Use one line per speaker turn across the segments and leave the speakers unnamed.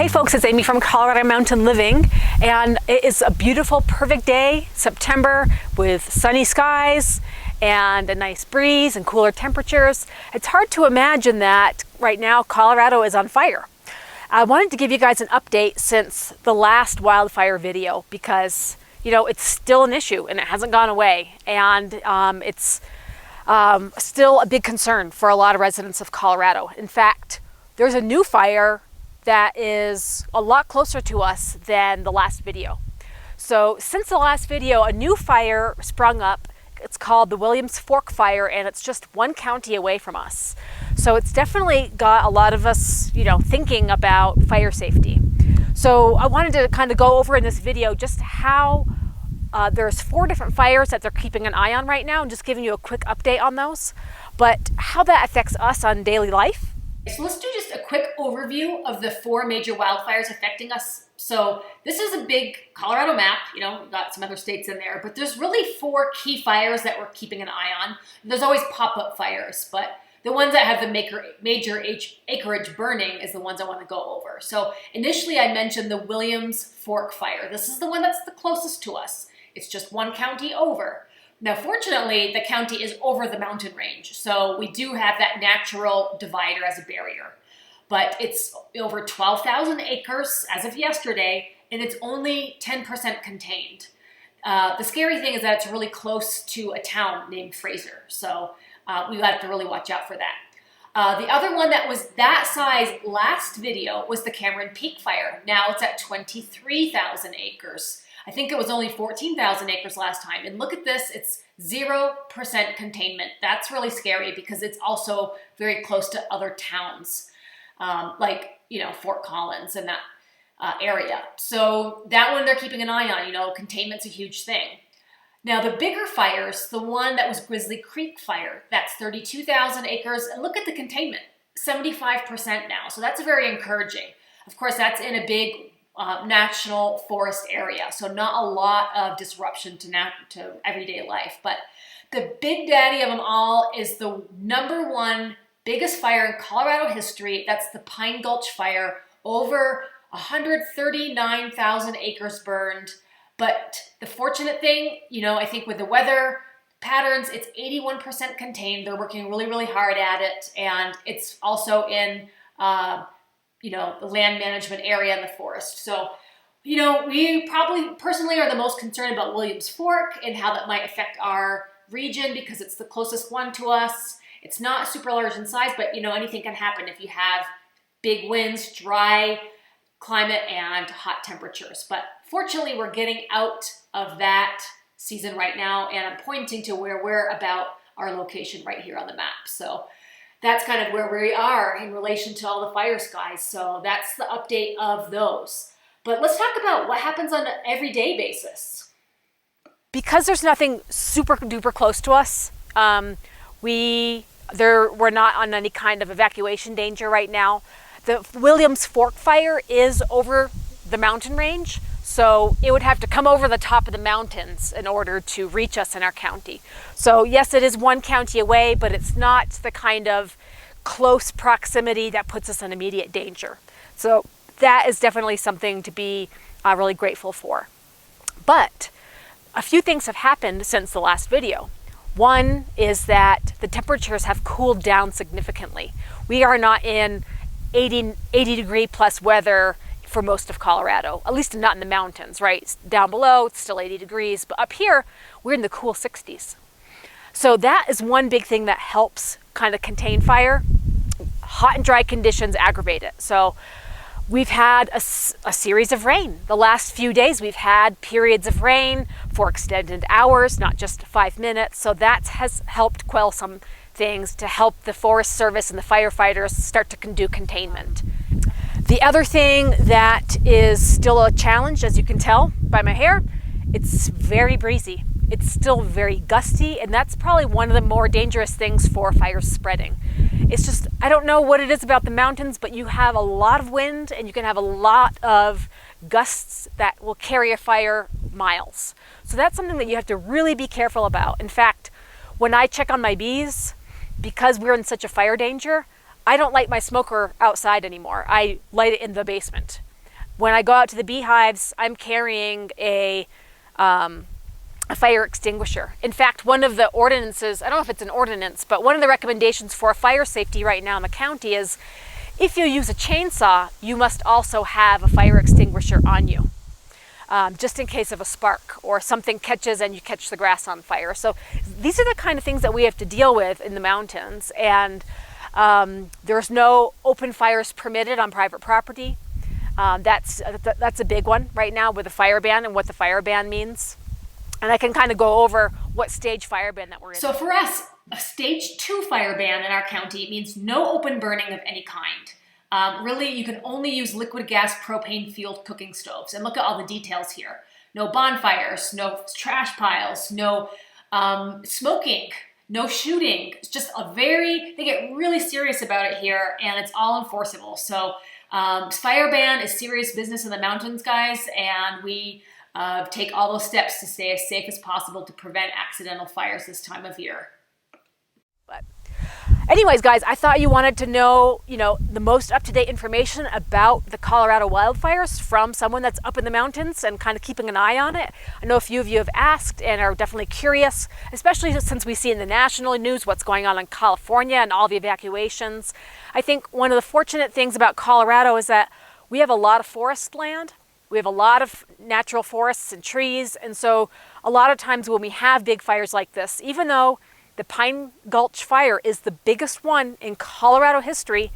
Hey folks, it's Amy from Colorado Mountain Living, and it is a beautiful, perfect day, September, with sunny skies and a nice breeze and cooler temperatures. It's hard to imagine that right now Colorado is on fire. I wanted to give you guys an update since the last wildfire video because, you know, it's still an issue and it hasn't gone away, and it's still a big concern for a lot of residents of Colorado. In fact, there's a new fire that is a lot closer to us than the last video. So since the last video, a new fire sprung up. It's called the Williams Fork Fire, and it's just one county away from us. So it's definitely got a lot of us, you know, thinking about fire safety. So I wanted to kind of go over in this video just how there's 4 different fires that they're keeping an eye on right now, and just giving you a quick update on those, but how that affects us on daily life.
So let's do just a quick overview of the 4 major wildfires affecting us. So this is a big Colorado map, you know, we've got some other states in there, but there's really 4 key fires that we're keeping an eye on. There's always pop-up fires, but the ones that have the major acreage burning is the ones I want to go over. So initially I mentioned the Williams Fork Fire. This is the one that's the closest to us. It's just one county over. Now, fortunately, the county is over the mountain range, so we do have that natural divider as a barrier. But it's over 12,000 acres as of yesterday, and it's only 10% contained. The scary thing is that it's really close to a town named Fraser, so we have to really watch out for that. The other one that was that size last video was the Cameron Peak Fire. Now it's at 23,000 acres. I think it was only 14,000 acres last time. And look at this, it's 0% containment. That's really scary because it's also very close to other towns, like, you know, Fort Collins and that area. So that one they're keeping an eye on, you know, containment's a huge thing. Now the bigger fires, the one that was Grizzly Creek Fire, that's 32,000 acres. And look at the containment, 75% now. So that's very encouraging. Of course, that's in a big national forest area, so not a lot of disruption to everyday life. But the big daddy of them all is the #1 biggest fire in Colorado history. That's the Pine Gulch Fire. Over 139,000 acres burned. But the fortunate thing, you know, I think with the weather patterns, it's 81% contained. They're working really, really hard at it, and it's also in you know, the land management area in the forest. So, you know, we probably personally are the most concerned about Williams Fork and how that might affect our region because it's the closest one to us. It's not super large in size, but, you know, anything can happen if you have big winds, dry climate, and hot temperatures. But fortunately, we're getting out of that season right now, and I'm pointing to where we're about our location right here on the map. So that's kind of where we are in relation to all the fire skies. So that's the update of those. But let's talk about what happens on an everyday basis.
Because there's nothing super duper close to us, we're not on any kind of evacuation danger right now. The Williams Fork Fire is over the mountain range, so it would have to come over the top of the mountains in order to reach us in our county. So yes, it is one county away, but it's not the kind of close proximity that puts us in immediate danger. So that is definitely something to be really grateful for. But a few things have happened since the last video. One is that the temperatures have cooled down significantly. We are not in 80 degree plus weather for most of Colorado, at least not in the mountains, right? Down below, it's still 80 degrees, but up here, we're in the cool 60s. So that is one big thing that helps kind of contain fire. Hot and dry conditions aggravate it. So we've had a series of rain. The last few days, we've had periods of rain for extended hours, not just 5 minutes. So that has helped quell some things to help the Forest Service and the firefighters start to do containment. The other thing that is still a challenge, as you can tell by my hair, it's very breezy. It's still very gusty, and that's probably one of the more dangerous things for fire spreading. It's just, I don't know what it is about the mountains, but you have a lot of wind and you can have a lot of gusts that will carry a fire miles. So that's something that you have to really be careful about. In fact, when I check on my bees, because we're in such a fire danger, I don't light my smoker outside anymore. I light it in the basement. when I go out to the beehives, I'm carrying a fire extinguisher. In fact, one of the ordinances, I don't know if it's an ordinance, but one of the recommendations for fire safety right now in the county is if you use a chainsaw, you must also have a fire extinguisher on you, just in case of a spark or something catches and you catch the grass on fire. So these are the kind of things that we have to deal with in the mountains, and there's no open fires permitted on private property. That's a big one right now with the fire ban and what the fire ban means. And I can kind of go over what stage fire ban that we're in.
So for us, a stage 2 fire ban in our county means no open burning of any kind. Really, you can only use liquid gas propane fueled cooking stoves. And look at all the details here. No bonfires, no trash piles, no smoking, no shooting. It's just they get really serious about it here, and it's all enforceable. So fire ban is serious business in the mountains, guys, and we take all those steps to stay as safe as possible to prevent accidental fires this time of year.
But anyways, guys, I thought you wanted to know, the most up-to-date information about the Colorado wildfires from someone that's up in the mountains and kind of keeping an eye on it. I know a few of you have asked and are definitely curious, especially since we see in the national news what's going on in California and all the evacuations. I think one of the fortunate things about Colorado is that we have a lot of forest land. We have a lot of natural forests and trees, and so a lot of times when we have big fires like this, even though the Pine Gulch fire is the biggest one in Colorado history,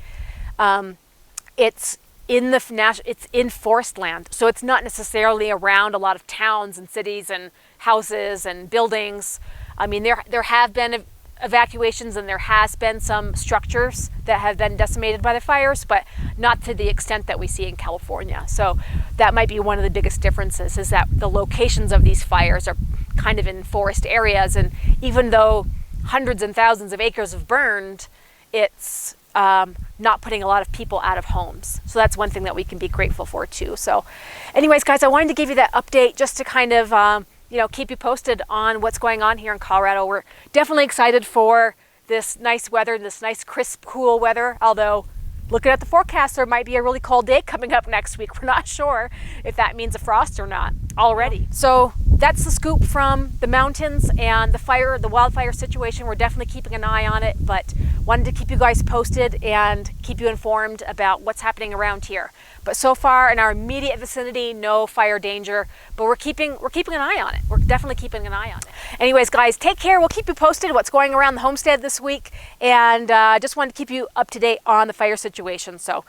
it's in forest land, so it's not necessarily around a lot of towns and cities and houses and buildings. I mean, there have been evacuations and there has been some structures that have been decimated by the fires, but not to the extent that we see in California. So that might be one of the biggest differences, is that the locations of these fires are kind of in forest areas, and even though hundreds and thousands of acres have burned, it's not putting a lot of people out of homes. So that's one thing that we can be grateful for too. So anyways, guys, I wanted to give you that update just to kind of keep you posted on what's going on here in Colorado. We're definitely excited for this nice weather, this nice crisp, cool weather, although looking at the forecast, there might be a really cold day coming up next week. We're not sure if that means a frost or not already. So that's the scoop from the mountains and the wildfire situation. We're definitely keeping an eye on it, but wanted to keep you guys posted and keep you informed about what's happening around here. But so far in our immediate vicinity, no fire danger, but we're keeping an eye on it. We're definitely keeping an eye on it. Anyways, guys, take care. We'll keep you posted what's going around the homestead this week, and just wanted to keep you up to date on the fire situation. So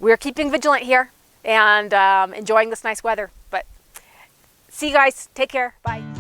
we're keeping vigilant here and enjoying this nice weather. But see you guys. Take care. Bye.